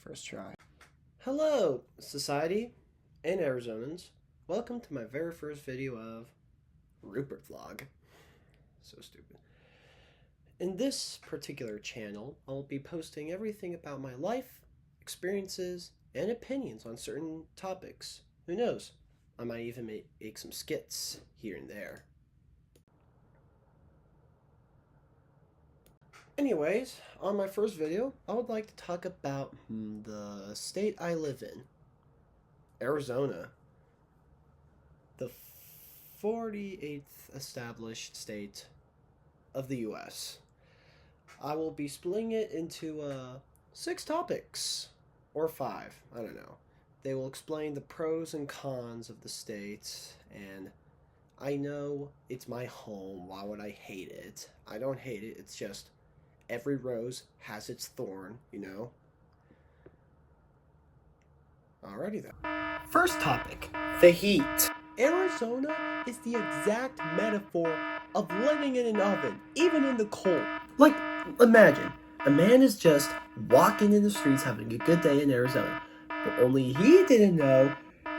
First try. Hello, society and Arizonans. Welcome to my very first video of Rupert vlog. So stupid. In this particular channel, I'll be posting everything about my life, experiences, and opinions on certain topics. Who knows? I might even make some skits here and there. Anyways, on my first video, I would like to talk about the state I live in, Arizona, the 48th established state of the U.S. I will be splitting it into 6 topics, or 5, I don't know. They will explain the pros and cons of the state, and I know it's my home, why would I hate it? I don't hate it, it's just every rose has its thorn, you know? Alrighty then. First topic, the heat. Arizona is the exact metaphor of living in an oven, even in the cold. Like, imagine, a man is just walking in the streets having a good day in Arizona, but only he didn't know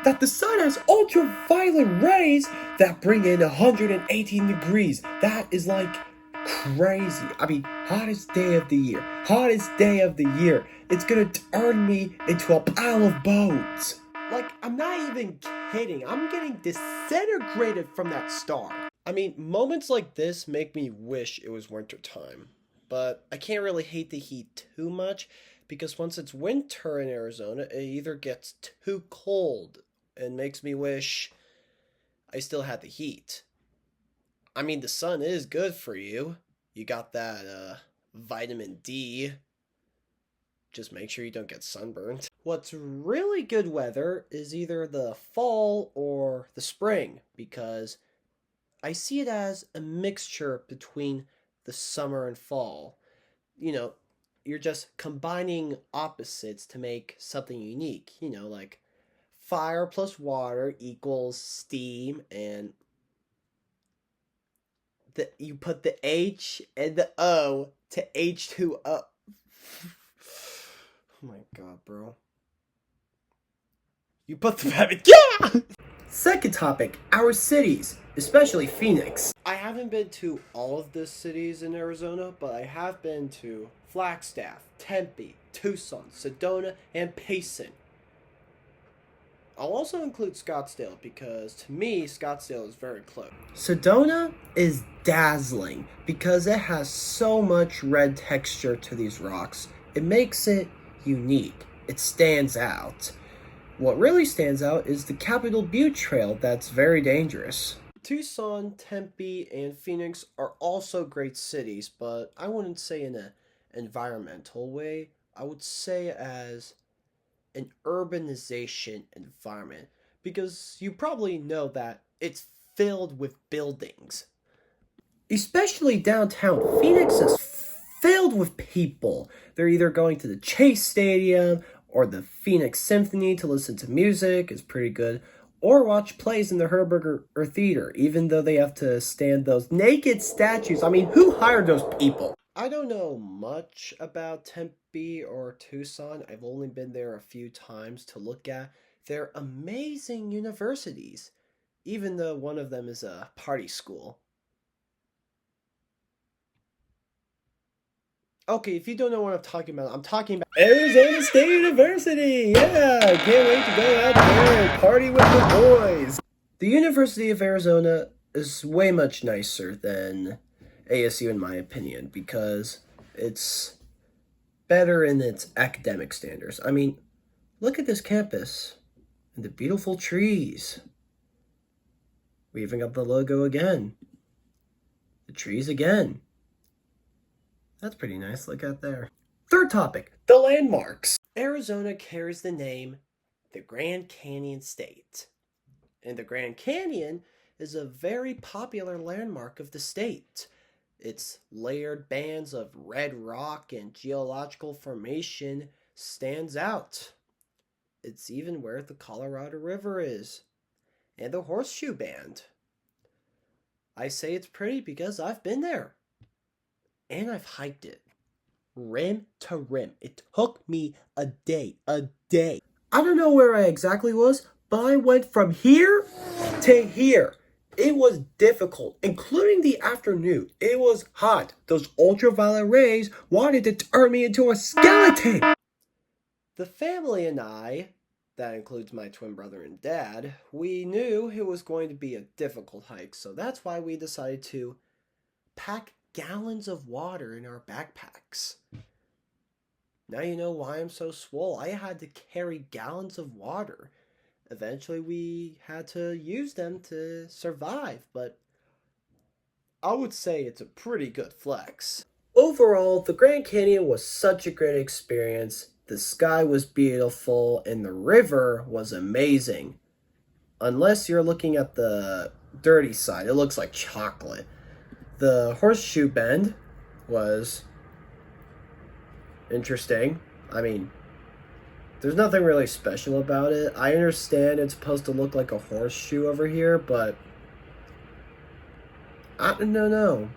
that the sun has ultraviolet rays that bring in 118 degrees. That is like crazy. I mean, hottest day of the year. Hottest day of the year. It's gonna turn me into a pile of bones. Like, I'm not even kidding. I'm getting disintegrated from that star. I mean, moments like this make me wish it was winter time. But I can't really hate the heat too much because once it's winter in Arizona, it either gets too cold and makes me wish I still had the heat. I mean, the sun is good for you. You got that vitamin D. Just make sure you don't get sunburned. What's really good weather is either the fall or the spring, because I see it as a mixture between the summer and fall. You know, you're just combining opposites to make something unique. You know, like fire plus water equals steam, and you put the H and the O to H2O. Oh my god, bro. You put the yeah! Second topic, our cities, especially Phoenix. I haven't been to all of the cities in Arizona, but I have been to Flagstaff, Tempe, Tucson, Sedona, and Payson. I'll also include Scottsdale because to me, Scottsdale is very close. Sedona is dazzling because it has so much red texture to these rocks. It makes it unique. It stands out. What really stands out is the Capitol Butte Trail that's very dangerous. Tucson, Tempe, and Phoenix are also great cities, but I wouldn't say in an environmental way. I would say as an urbanization environment, because you probably know that it's filled with buildings. Especially downtown, Phoenix is filled with people. They're either going to the Chase Stadium or the Phoenix Symphony to listen to music, is pretty good, or watch plays in the Herberger Theater, even though they have to stand those naked statues. I mean, who hired those people? I don't know much about Tempe or Tucson. I've only been there a few times to look at their amazing universities, even though one of them is a party school. Okay, if you don't know what I'm talking about Arizona State University! Yeah, can't wait to go out there and party with the boys! The University of Arizona is way much nicer than ASU in my opinion, because it's better in its academic standards. I mean, look at this campus and the beautiful trees. We even got the logo again. The trees again. That's pretty nice, look out there. Third topic, the landmarks. Arizona carries the name the Grand Canyon State. And the Grand Canyon is a very popular landmark of the state. Its layered bands of red rock and geological formation stands out. It's even where the Colorado River is, and the Horseshoe Band. I say it's pretty because I've been there, and I've hiked it. rim to rim. It took me a day. A day. I don't know where I exactly was, but I went from here to here. It was difficult, including the afternoon. It was hot. Those ultraviolet rays wanted to turn me into a skeleton. The family and I, that includes my twin brother and dad, we knew it was going to be a difficult hike, so that's why we decided to pack gallons of water in our backpacks. Now you know why I'm so swole. I had to carry gallons of water. Eventually, we had to use them to survive, but I would say it's a pretty good flex. Overall, the Grand Canyon was such a great experience. The sky was beautiful and the river was amazing. Unless you're looking at the dirty side, it looks like chocolate. The horseshoe bend was interesting. I mean, there's nothing really special about it. I understand it's supposed to look like a horseshoe over here, but I don't know.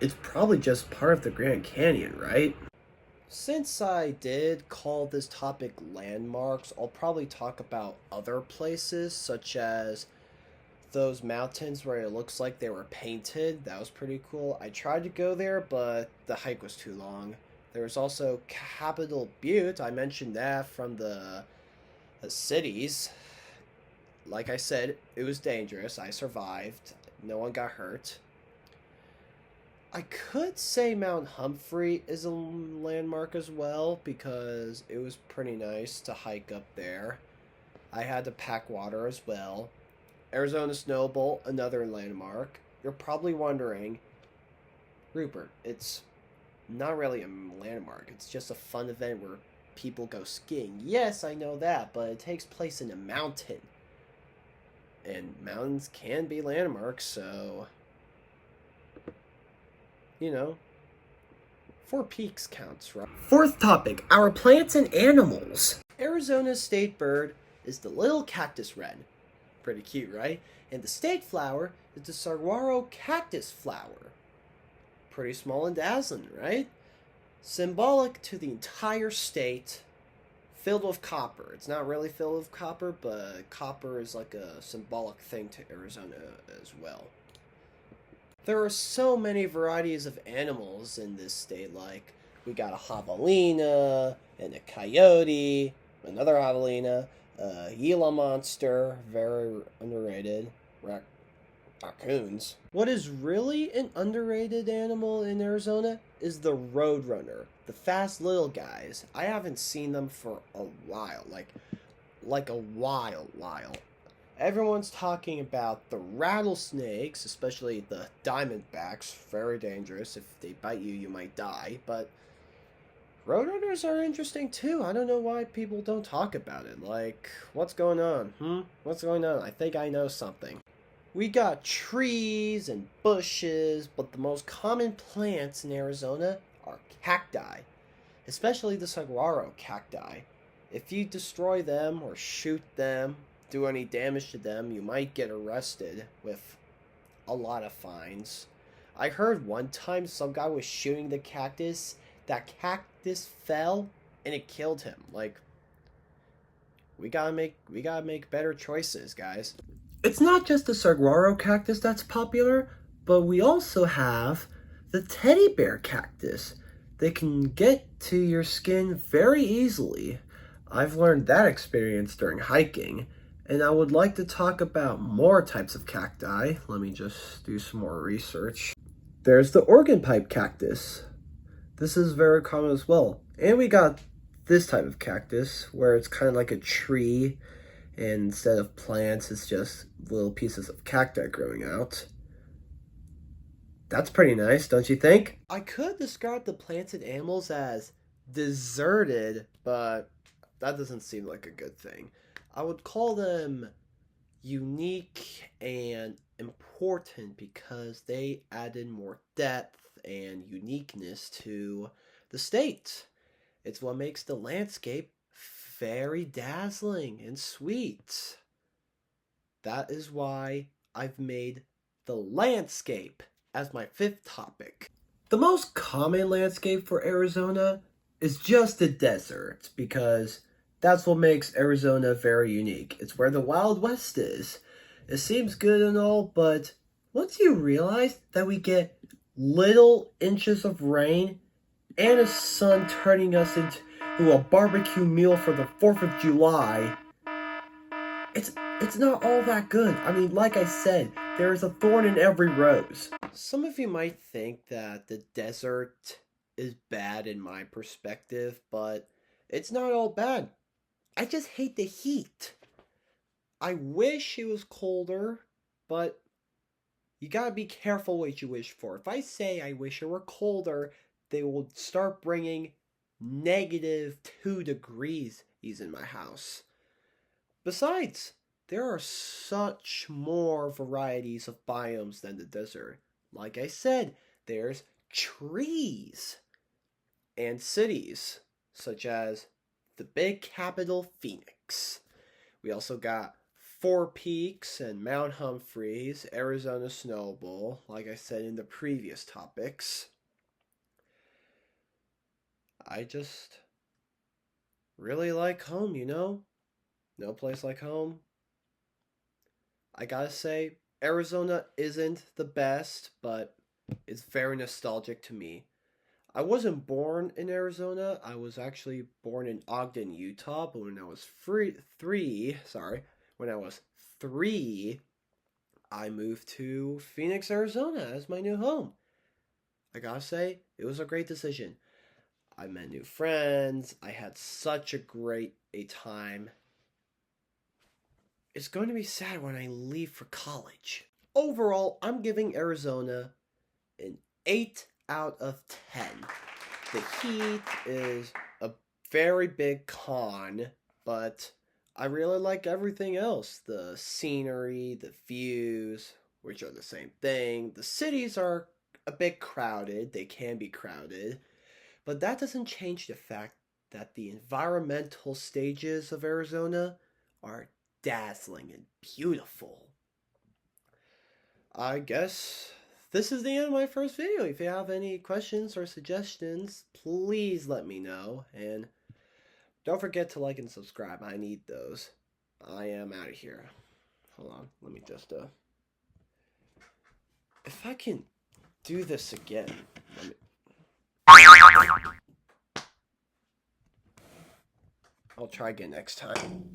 It's probably just part of the Grand Canyon, right? Since I did call this topic landmarks, I'll probably talk about other places, such as those mountains where it looks like they were painted. That was pretty cool. I tried to go there, but the hike was too long. There was also Capitol Butte. I mentioned that from the cities. Like I said, it was dangerous. I survived. No one got hurt. I could say Mount Humphrey is a landmark as well because it was pretty nice to hike up there. I had to pack water as well. Arizona Snowbolt, another landmark. You're probably wondering, Rupert, it's not really a landmark. It's just a fun event where people go skiing. Yes, I know that, but it takes place in a mountain. And mountains can be landmarks, so you know, Four Peaks counts, right? Fourth topic, our plants and animals. Arizona's state bird is the little cactus wren. Pretty cute, right? And the state flower is the saguaro cactus flower. Pretty small and dazzling, right? Symbolic to the entire state, filled with copper. It's not really filled with copper, but copper is like a symbolic thing to Arizona as well. There are so many varieties of animals in this state, like we got a javelina and a coyote, another javelina, a Gila monster, very underrated, raccoons. What is really an underrated animal in Arizona is the roadrunner, the fast little guys. I haven't seen them for a while, like a while. Everyone's talking about the rattlesnakes, especially the diamondbacks, very dangerous. If they bite you, you might die. But roadrunners are interesting too. I don't know why people don't talk about it. Like, what's going on? What's going on? I think I know something. We got trees and bushes, but the most common plants in Arizona are cacti, especially the saguaro cacti. If you destroy them or shoot them, do any damage to them, you might get arrested with a lot of fines. I heard one time some guy was shooting the cactus, that cactus fell and it killed him. Like, we gotta make better choices, guys. It's not just the saguaro cactus that's popular, but we also have the teddy bear cactus. They can get to your skin very easily. I've learned that experience during hiking. And I would like to talk about more types of cacti. Let me just do some more research. There's the organ pipe cactus. This is very common as well. And we got this type of cactus where it's kind of like a tree, and instead of plants, it's just little pieces of cacti growing out. That's pretty nice, don't you think? I could describe the plants and animals as deserted, but that doesn't seem like a good thing. I would call them unique and important because they added more depth and uniqueness to the state. It's what makes the landscape very dazzling and sweet. That is why I've made the landscape as my fifth topic. The most common landscape for Arizona is just the desert because that's what makes Arizona very unique. It's where the Wild West is. It seems good and all, but once you realize that we get little inches of rain and a sun turning us into a barbecue meal for the 4th of July, it's not all that good. I mean, like I said, there is a thorn in every rose. Some of you might think that the desert is bad in my perspective, but it's not all bad. I just hate the heat. I wish it was colder, but you gotta be careful what you wish for. If I say I wish it were colder, they will start bringing -2 degrees in my house. Besides, there are such more varieties of biomes than the desert. Like I said, there's trees and cities, such as the big capital, Phoenix. We also got Four Peaks and Mount Humphreys, Arizona Snowball, like I said in the previous topics. I just really like home, you know? No place like home. I gotta say, Arizona isn't the best, but it's very nostalgic to me. I wasn't born in Arizona. I was actually born in Ogden, Utah, but when I was when I was 3, I moved to Phoenix, Arizona as my new home. I gotta say, it was a great decision. I met new friends. I had such a time. It's going to be sad when I leave for college. Overall, I'm giving Arizona an 8 out of 10. The heat is a very big con, but I really like everything else. The scenery, the views, which are the same thing. The cities are a bit crowded, they can be crowded, but that doesn't change the fact that the environmental stages of Arizona are dazzling and beautiful. I guess this is the end of my first video. If you have any questions or suggestions, please let me know. And don't forget to like and subscribe. I need those. I am out of here. Hold on. Let me just, if I can do this again. I'll try again next time.